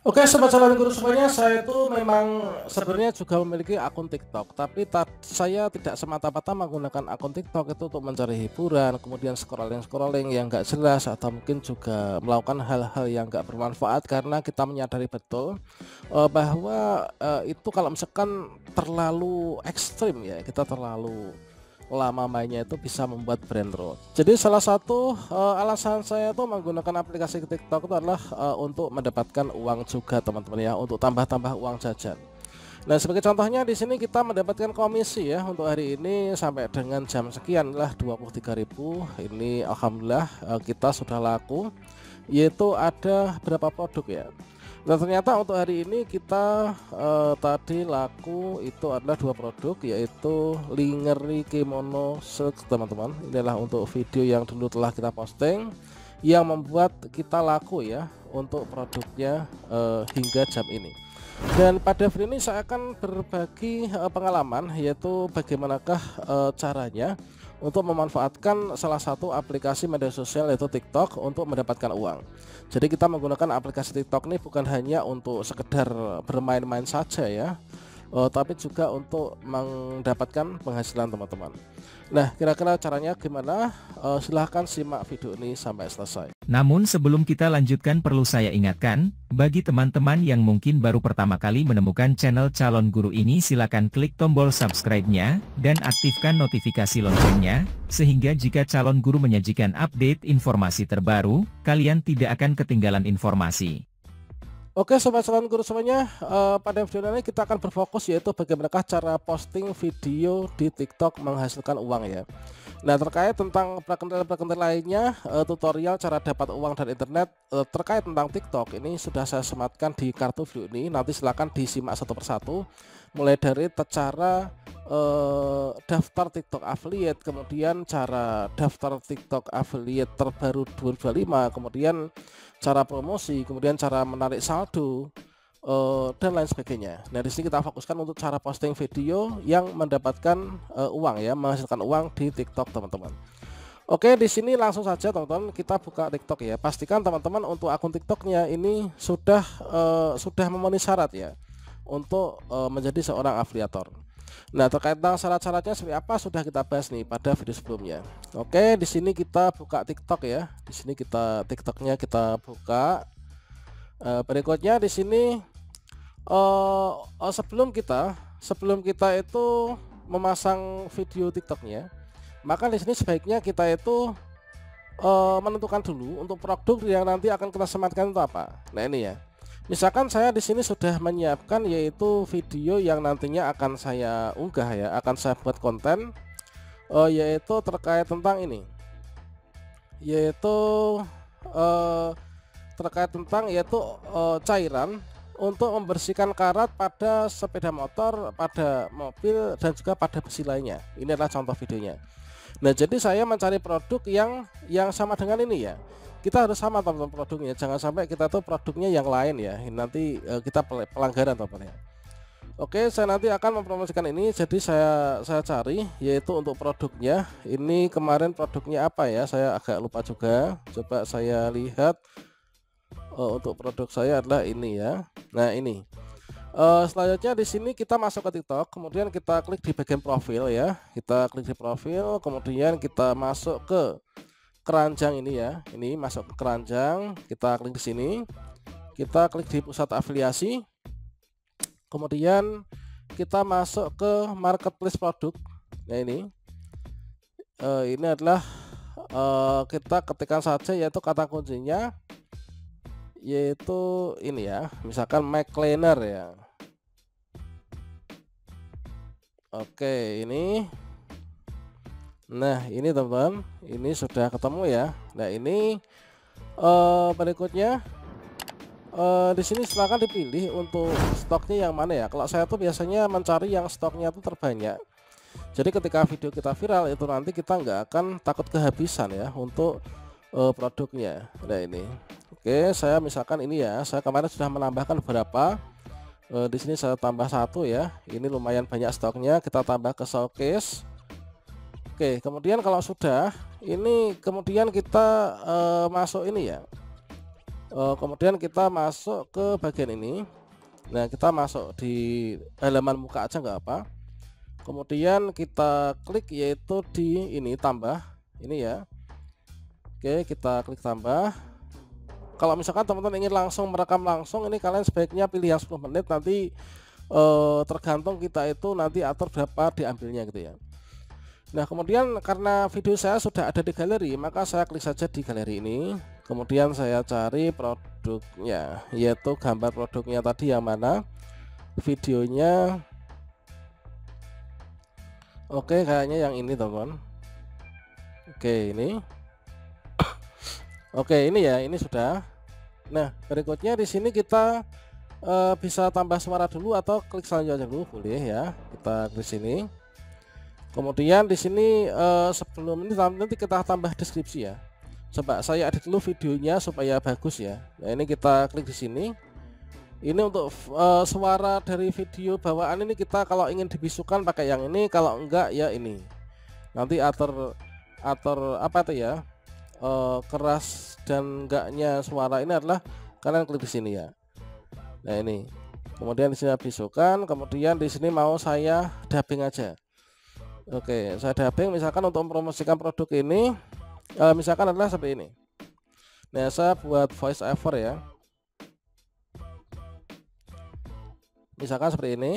Oke, sobat calon guru semuanya, saya itu memang sebenarnya juga memiliki akun TikTok, tapi saya tidak semata-mata menggunakan akun TikTok itu untuk mencari hiburan, kemudian scrolling-scrolling yang nggak jelas, atau mungkin juga melakukan hal-hal yang nggak bermanfaat, karena kita menyadari betul bahwa itu kalau misalkan terlalu ekstrim ya, kita terlalu lama mainnya itu bisa membuat brain rot. Jadi salah satu alasan saya tuh menggunakan aplikasi TikTok itu adalah untuk mendapatkan uang juga teman-teman ya, untuk tambah-tambah uang jajan. Nah, sebagai contohnya di sini kita mendapatkan komisi ya untuk hari ini sampai dengan jam sekian lah 23.000. Ini alhamdulillah kita sudah laku, yaitu ada berapa produk ya. Nah, ternyata untuk hari ini kita tadi laku itu adalah 2 produk, yaitu Lingerie Kimono Silk teman-teman. Inilah untuk video yang dulu telah kita posting yang membuat kita laku ya untuk produknya hingga jam ini. Dan pada video ini saya akan berbagi pengalaman, yaitu bagaimanakah caranya untuk memanfaatkan salah satu aplikasi media sosial yaitu TikTok untuk mendapatkan uang. Jadi kita menggunakan aplikasi TikTok ini bukan hanya untuk sekedar bermain-main saja ya, tapi juga untuk mendapatkan penghasilan teman-teman. Nah, kira-kira caranya gimana? Silahkan simak video ini sampai selesai. Namun sebelum kita lanjutkan perlu saya ingatkan, bagi teman-teman yang mungkin baru pertama kali menemukan channel Calon Guru ini silakan klik tombol subscribe-nya, dan aktifkan notifikasi loncengnya, sehingga jika Calon Guru menyajikan update informasi terbaru, kalian tidak akan ketinggalan informasi. Oke, sobat calon guru semuanya, pada video ini kita akan berfokus yaitu bagaimana cara posting video di TikTok menghasilkan uang ya. Nah, terkait tentang praktek-praktek lainnya, tutorial cara dapat uang dari internet terkait tentang TikTok ini sudah saya sematkan di kartu video ini. Nanti silahkan disimak satu persatu, mulai dari cara daftar TikTok affiliate, kemudian cara daftar TikTok affiliate terbaru 2025, kemudian cara promosi, kemudian cara menarik saldo, dan lain sebagainya. Nah, di sini kita fokuskan untuk cara posting video yang mendapatkan uang ya, menghasilkan uang di TikTok teman-teman. Oke, di sini langsung saja teman-teman kita buka TikTok ya. Pastikan teman-teman untuk akun TikToknya ini sudah memenuhi syarat ya untuk menjadi seorang afiliator. Nah, terkait tentang syarat-syaratnya seperti apa sudah kita bahas nih pada video sebelumnya. Oke, di sini kita buka TikTok ya. Di sini kita TikToknya kita buka. Berikutnya di sini sebelum kita itu memasang video TikToknya, maka di sini sebaiknya kita itu menentukan dulu untuk produk yang nanti akan kita sematkan itu apa. Nah, ini ya. Misalkan saya di sini sudah menyiapkan yaitu video yang nantinya akan saya unggah ya, akan saya buat konten yaitu terkait tentang ini, yaitu cairan untuk membersihkan karat pada sepeda motor, pada mobil, dan juga pada besi lainnya. Ini adalah contoh videonya. Nah, jadi saya mencari produk yang sama dengan ini ya. Kita harus sama teman-teman produknya, jangan sampai kita tuh produknya yang lain ya. Nanti kita pelanggaran teman-teman ya. Oke, saya nanti akan mempromosikan ini, jadi saya cari yaitu untuk produknya. Ini kemarin produknya apa ya? Saya agak lupa juga. Coba saya lihat. Untuk produk saya adalah ini ya. Nah, ini. Selanjutnya di sini kita masuk ke TikTok, kemudian kita klik di bagian profil ya. Kita klik di profil, kemudian kita masuk ke keranjang ini ya. Ini masuk ke keranjang, kita klik di sini. Kita klik di pusat afiliasi. Kemudian kita masuk ke marketplace produk. Nah, ini adalah kita ketikkan saja yaitu kata kuncinya, yaitu ini ya, misalkan Mac Cleaner ya. Oke, ini. Nah, ini teman-teman, ini sudah ketemu ya. Nah, ini berikutnya di sini silakan dipilih untuk stoknya yang mana ya. Kalau saya tuh biasanya mencari yang stoknya tuh terbanyak. Jadi ketika video kita viral itu nanti kita nggak akan takut kehabisan ya untuk produknya. Nah, ini. Oke, saya misalkan ini ya, saya kemarin sudah menambahkan beberapa. Di sini saya tambah satu ya. Ini lumayan banyak stoknya, kita tambah ke showcase. Oke, kemudian kalau sudah, ini kemudian kita masuk ini ya. Kemudian kita masuk ke bagian ini. Nah, kita masuk di halaman muka aja nggak apa. Kemudian kita klik yaitu di ini tambah ini ya. Oke, kita klik tambah. Kalau misalkan teman-teman ingin langsung merekam langsung, ini kalian sebaiknya pilih yang 10 menit, nanti tergantung kita itu nanti atur berapa diambilnya gitu ya. Nah, kemudian karena video saya sudah ada di galeri, maka saya klik saja di galeri ini. Kemudian saya cari produknya, yaitu gambar produknya tadi yang mana, videonya. Oke, kayaknya yang ini teman-teman. Oke, ini. Oke, ini ya, ini sudah. Nah, berikutnya di sini kita bisa tambah suara dulu atau klik selanjutnya dulu, boleh ya. Kita klik sini. Kemudian di sini sebelum ini nanti kita tambah deskripsi ya. Coba saya edit dulu videonya supaya bagus ya. Nah, ini kita klik di sini. Ini untuk suara dari video bawaan ini, kita kalau ingin dibisukan pakai yang ini, kalau enggak ya ini. Nanti atur apa itu ya? Keras dan enggaknya suara ini adalah kalian klik di sini ya. Nah, ini. Kemudian di sini bisukan, kemudian di sini mau saya dubbing aja. Oke, saya dubbing misalkan untuk mempromosikan produk ini, misalkan adalah seperti ini. Nah, saya buat voice over ya, misalkan seperti ini.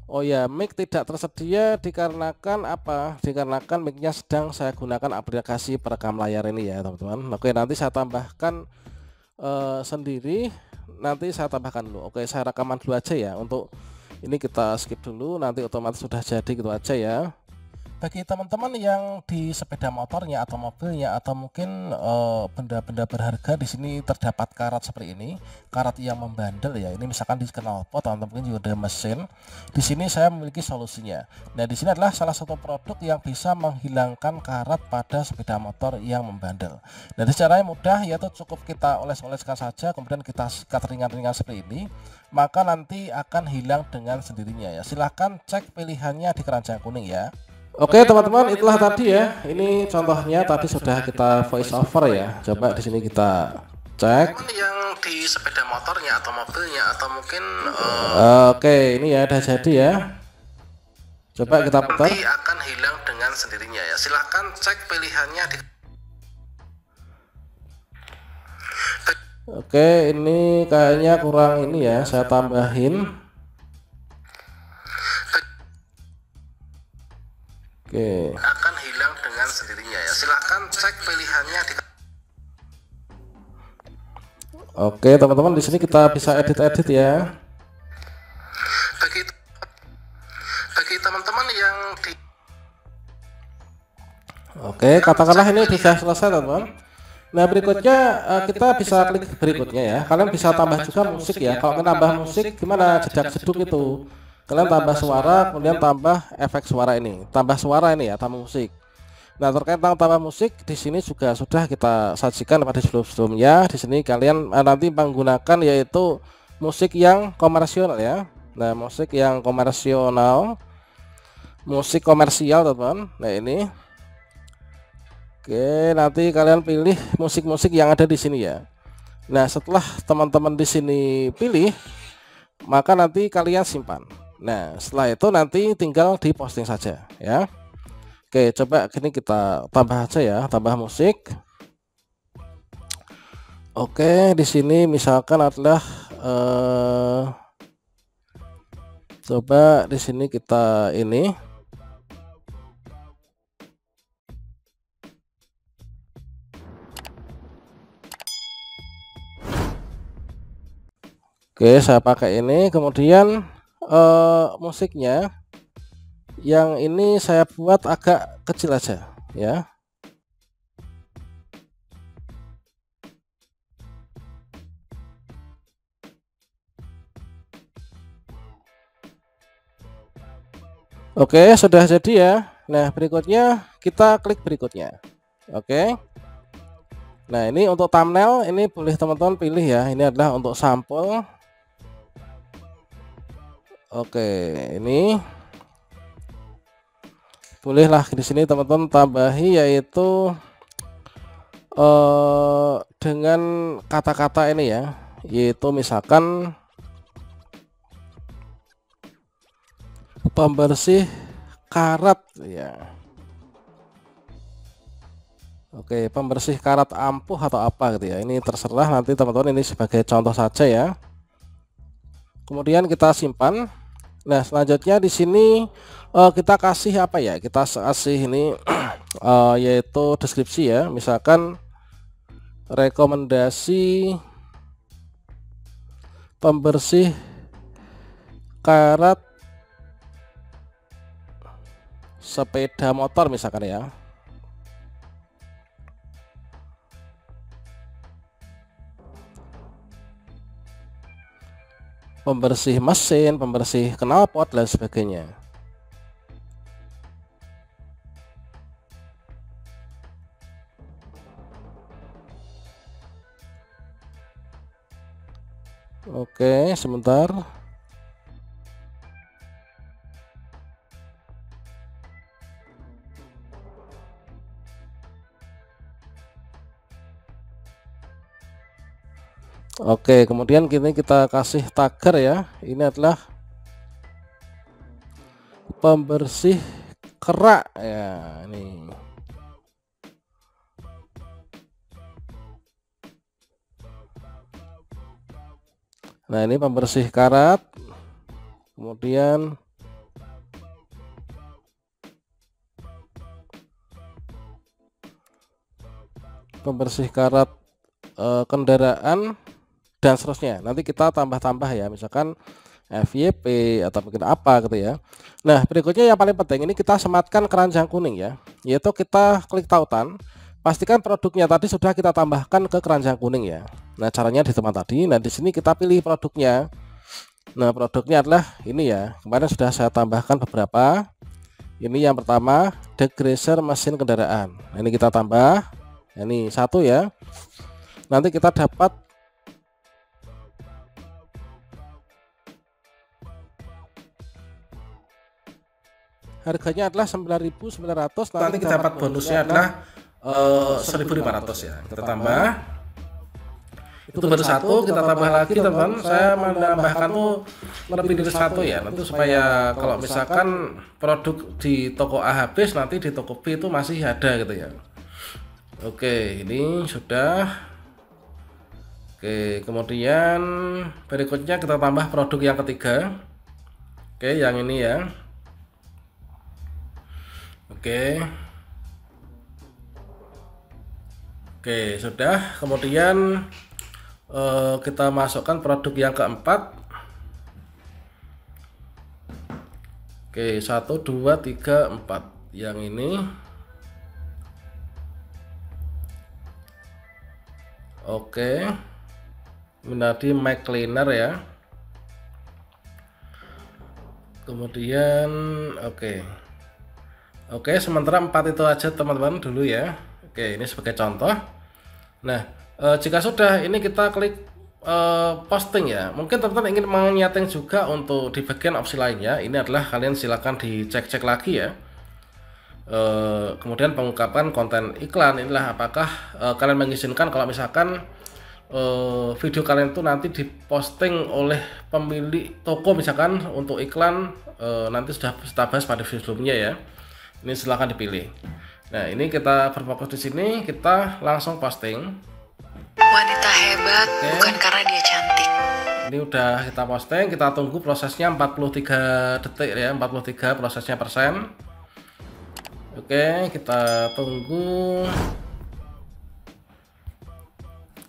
Oh ya, mic tidak tersedia dikarenakan apa? Dikarenakan micnya sedang saya gunakan aplikasi perekam layar ini ya teman-teman. Oke, nanti saya tambahkan sendiri, nanti saya tambahkan dulu. Oke, saya rekaman dulu aja ya. Untuk ini kita skip dulu, nanti otomatis sudah jadi gitu aja ya. Bagi teman-teman yang di sepeda motornya atau mobilnya atau mungkin benda-benda berharga, di sini terdapat karat seperti ini, karat yang membandel ya. Ini misalkan di knalpot atau mungkin juga di mesin. Di sini saya memiliki solusinya. Nah, di sini adalah salah satu produk yang bisa menghilangkan karat pada sepeda motor yang membandel. Nah, caranya mudah, yaitu cukup kita oles-oleskan saja, kemudian kita sikat ringan-ringan seperti ini, maka nanti akan hilang dengan sendirinya ya. Silahkan cek pilihannya di keranjang kuning ya. Oke teman-teman, itulah tadi ya. Ini contohnya tadi sudah kita voice over ya. Coba di sini kita cek. Yang di sepeda motornya atau mobilnya atau mungkin oke, ini ya udah jadi ya. Coba kita putar. Nanti akan hilang dengan sendirinya ya. Silahkan cek pilihannya di. Oke, ini kayaknya kurang ini ya. Saya tambahin. Oke. Akan hilang dengan sendirinya ya. Silahkan cek pilihannya di. Oke teman-teman, di sini kita bisa edit-edit ya. Bagi teman-teman yang di. Oke, katakanlah ini sudah selesai teman-teman. Nah, berikutnya kita bisa klik berikutnya ya. Kalian bisa tambah juga musik ya. Kalau menambah musik gimana, jedak jeduk itu. Kalian tambah suara, kemudian tambah efek suara ini, tambah suara ini ya, tambah musik. Nah, terkait tambah musik di sini juga sudah kita sajikan pada sebelum-sebelumnya. Di sini kalian nanti menggunakan yaitu musik yang komersial ya. Nah, musik yang komersial, musik komersial teman-teman. Nah, ini. Oke, nanti kalian pilih musik-musik yang ada di sini ya. Nah, setelah teman-teman di sini pilih, maka nanti kalian simpan. Nah, setelah itu nanti tinggal diposting saja ya. Oke, coba gini kita tambah aja ya, tambah musik. Oke, di sini misalkan adalah coba di sini kita ini. Oke, saya pakai ini, kemudian musiknya yang ini saya buat agak kecil aja ya. Oke, sudah jadi ya. Nah, berikutnya kita klik berikutnya. Oke. Nah, ini untuk thumbnail, ini boleh teman-teman pilih ya. Ini adalah untuk sampel. Oke, ini bolehlah di sini teman-teman tambahi yaitu dengan kata-kata ini ya, yaitu misalkan pembersih karat ya. Oke, pembersih karat ampuh atau apa gitu ya. Ini terserah nanti teman-teman, ini sebagai contoh saja ya. Kemudian kita simpan. Nah, selanjutnya di sini kita kasih apa ya? Kita kasih ini yaitu deskripsi ya. Misalkan rekomendasi pembersih karat sepeda motor misalkan ya. Pembersih mesin, pembersih knalpot dan sebagainya. Oke, sebentar. Oke, kemudian kini kita kasih tagar ya. Ini adalah pembersih kerak ya, ini. Nah, ini pembersih karat. Kemudian pembersih karat kendaraan dan seterusnya. Nanti kita tambah-tambah ya, misalkan FYP atau mungkin apa gitu ya. Nah, berikutnya yang paling penting ini kita sematkan keranjang kuning ya, yaitu kita klik tautan, pastikan produknya tadi sudah kita tambahkan ke keranjang kuning ya. Nah, caranya di tempat tadi. Nah, di sini kita pilih produknya. Nah, produknya adalah ini ya, kemarin sudah saya tambahkan beberapa. Ini yang pertama, degreaser mesin kendaraan. Nah, ini kita tambah, ini satu ya. Nanti kita dapat harganya adalah 9.900. Nanti kita dapat bonusnya adalah 1.500 ya. Kita tambah. Itu baru satu, kita tambah lagi teman. Saya menambahkan tuh lebih dari satu ya. Nanti supaya kalau misalkan produk di toko A habis, nanti di toko B itu masih ada gitu ya. Oke, ini sudah. Oke, kemudian berikutnya kita tambah produk yang ketiga. Oke, yang ini ya. Oke, sudah. Kemudian kita masukkan produk yang keempat. Oke, 1 2 3 4 yang ini. Oke, menjadi mic cleaner ya. Kemudian oke, sementara 4 itu aja teman-teman dulu ya. Oke, ini sebagai contoh. Nah, jika sudah, ini kita klik posting ya. Mungkin teman-teman ingin menyeting juga untuk di bagian opsi lainnya. Ini adalah kalian silakan dicek-cek lagi ya. Kemudian pengungkapan konten iklan, inilah apakah kalian mengizinkan kalau misalkan video kalian itu nanti diposting oleh pemilik toko misalkan untuk iklan. Nanti sudah kita bahas pada video sebelumnya ya. Ini silahkan dipilih. Nah, ini kita berfokus di sini, kita langsung posting. Wanita hebat bukan karena dia cantik. Ini udah kita posting, kita tunggu prosesnya 43 detik ya, 43 prosesnya persen. Oke, kita tunggu.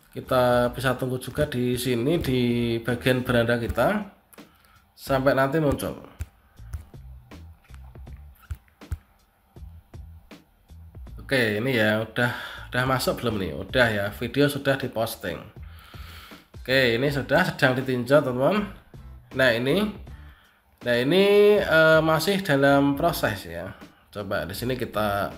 Kita bisa tunggu juga di sini di bagian beranda kita sampai nanti muncul. Oke, ini ya udah masuk belum nih? Udah ya, video sudah diposting. Oke, ini sudah sedang ditinjau teman-teman. Nah ini masih dalam proses ya. Coba di sini kita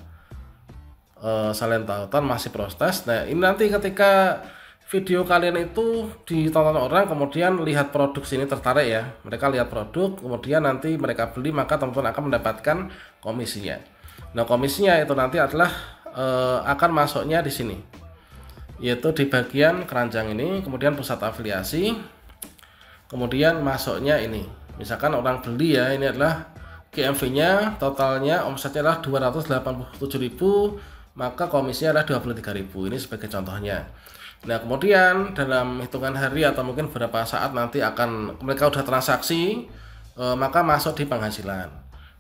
salin tautan, masih proses. Nah ini nanti ketika video kalian itu ditonton orang, kemudian lihat produk sini tertarik ya, mereka lihat produk, kemudian nanti mereka beli, maka teman-teman akan mendapatkan komisinya. Nah komisinya itu nanti adalah akan masuknya di sini. yaitu di bagian keranjang ini, kemudian pusat afiliasi, kemudian masuknya ini. Misalkan orang beli ya, ini adalah GMV-nya, totalnya omsetnya adalah 287.000, maka komisinya adalah 23.000. Ini sebagai contohnya. Nah, kemudian dalam hitungan hari atau mungkin beberapa saat nanti akan mereka udah transaksi, maka masuk di penghasilan.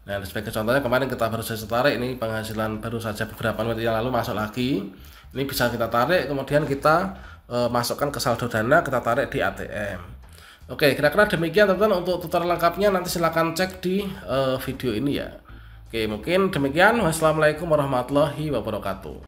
Nah, sebagai contohnya kemarin kita baru saja tarik, ini penghasilan baru saja beberapa menit yang lalu masuk lagi. Ini bisa kita tarik, kemudian kita masukkan ke saldo dana, kita tarik di ATM. Oke, kira-kira demikian teman-teman. Untuk tutorial lengkapnya nanti silahkan cek di video ini ya. Oke, mungkin demikian. Wassalamualaikum warahmatullahi wabarakatuh.